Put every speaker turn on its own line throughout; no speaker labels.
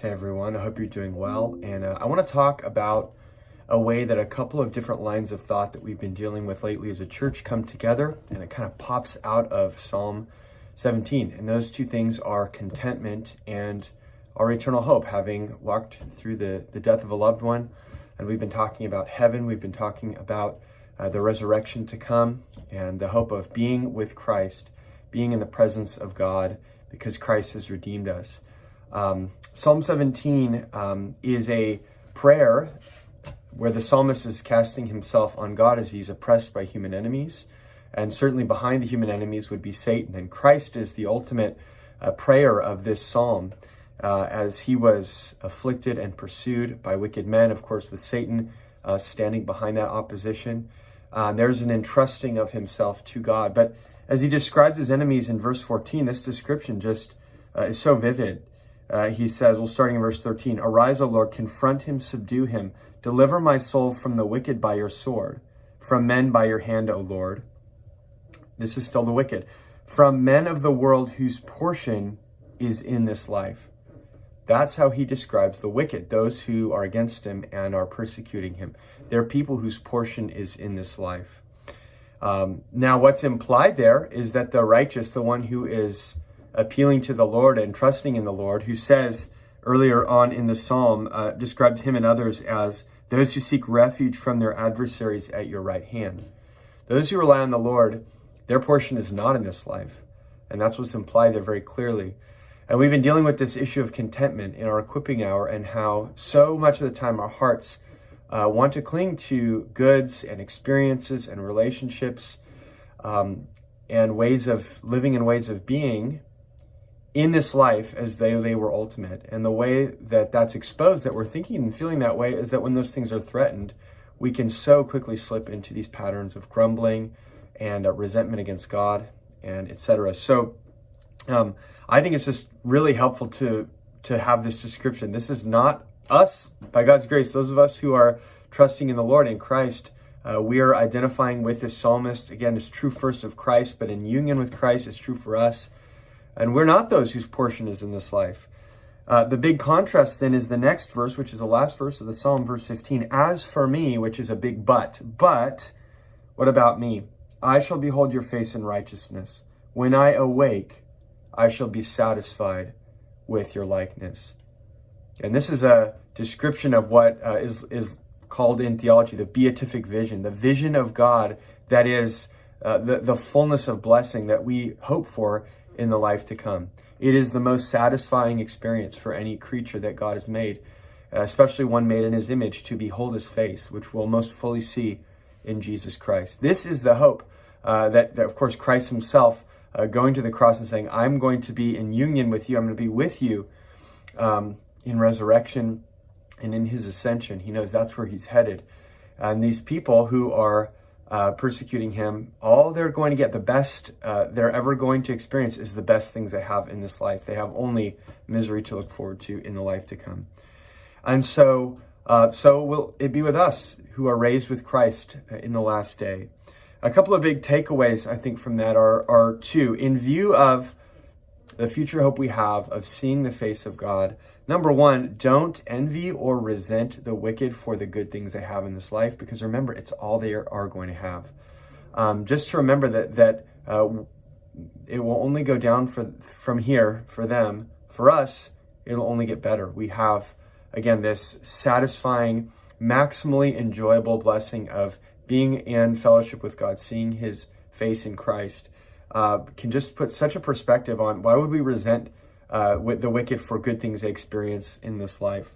Hey everyone, I hope you're doing well. And I want to talk about a way that a couple of different lines of thought that we've been dealing with lately as a church come together, and it kind of pops out of Psalm 17. And those two things are contentment and our eternal hope, having walked through the death of a loved one. And we've been talking about heaven, we've been talking about the resurrection to come, and the hope of being with Christ, being in the presence of God because Christ has redeemed us. Psalm 17 is a prayer where the psalmist is casting himself on God as he's oppressed by human enemies. And certainly behind the human enemies would be Satan. And Christ is the ultimate prayer of this psalm as he was afflicted and pursued by wicked men, of course, with Satan standing behind that opposition. There's an entrusting of himself to God. But as he describes his enemies in verse 14, this description just is so vivid. He says, well, starting in verse 13, "Arise, O Lord, confront him, subdue him. Deliver my soul from the wicked by your sword, from men by your hand, O Lord." This is still the wicked. "From men of the world whose portion is in this life." That's how he describes the wicked, those who are against him and are persecuting him. They're people whose portion is in this life. Now, what's implied there is that the righteous, the one who is appealing to the Lord and trusting in the Lord, who says earlier on in the psalm, describes him and others as those who seek refuge from their adversaries at your right hand. Those who rely on the Lord, their portion is not in this life. And that's what's implied there very clearly. And we've been dealing with this issue of contentment in our equipping hour, and how so much of the time our hearts want to cling to goods and experiences and relationships and ways of living and ways of being in this life as they were ultimate. And the way that that's exposed, that we're thinking and feeling that way, is that when those things are threatened, we can so quickly slip into these patterns of grumbling and resentment against God, and etc. So I think it's just really helpful to have this description. This is not us, by God's grace, those of us who are trusting in the Lord, in Christ. We are identifying with this psalmist. Again, it's true first of Christ, but in union with Christ, it's true for us. And we're not those whose portion is in this life. The big contrast then is the next verse, which is the last verse of the psalm, verse 15. "As for me," which is a big but what about me? "I shall behold your face in righteousness. When I awake, I shall be satisfied with your likeness." And this is a description of what is called in theology the beatific vision, the vision of God that is the fullness of blessing that we hope for in the life to come. It is the most satisfying experience for any creature that God has made, especially one made in his image, to behold his face, which we'll most fully see in Jesus Christ. This is the hope that of course, Christ himself going to the cross and saying, "I'm going to be in union with you. I'm going to be with you in resurrection and in his ascension." He knows that's where he's headed. And these people who are persecuting him, all they're going to get, the best they're ever going to experience, is the best things they have in this life. They have only misery to look forward to in the life to come. And so will it be with us who are raised with Christ in the last day. A couple of big takeaways, I think, from that are two. In view of the future hope we have of seeing the face of God, number one, don't envy or resent the wicked for the good things they have in this life, because remember, it's all they are going to have. Just to remember that it will only go down from here for them. For us, it'll only get better. We have, again, this satisfying, maximally enjoyable blessing of being in fellowship with God, seeing his face in Christ. Can just put such a perspective on why would we resent with the wicked for good things they experience in this life.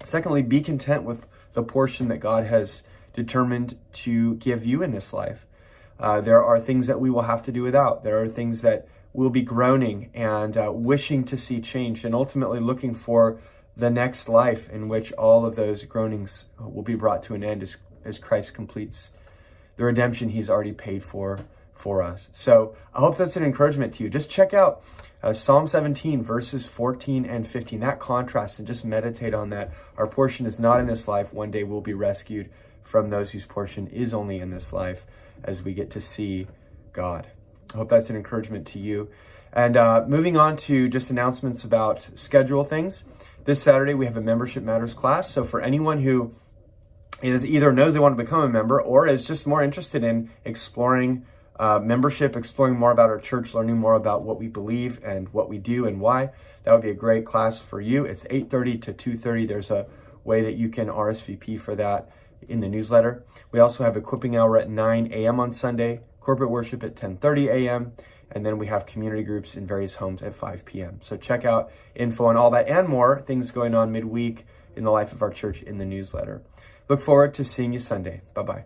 Secondly, be content with the portion that God has determined to give you in this life. There are things that we will have to do without. There are things that we'll be groaning and wishing to see changed, and ultimately looking for the next life in which all of those groanings will be brought to an end as Christ completes the redemption he's already paid for us. So I hope that's an encouragement to you. Just check out Psalm 17, verses 14 and 15, that contrast, and just meditate on that. Our portion is not in this life. One day we'll be rescued from those whose portion is only in this life as we get to see God. I hope that's an encouragement to you. And moving on to just announcements about schedule things. This Saturday, we have a Membership Matters class. So for anyone who is either knows they want to become a member or is just more interested in exploring membership, exploring more about our church, learning more about what we believe and what we do and why, that would be a great class for you. It's 8:30 to 2:30. There's a way that you can RSVP for that in the newsletter. We also have equipping hour at 9 a.m. on Sunday, corporate worship at 10:30 a.m., and then we have community groups in various homes at 5 p.m. So check out info on all that and more things going on midweek in the life of our church in the newsletter. Look forward to seeing you Sunday. Bye-bye.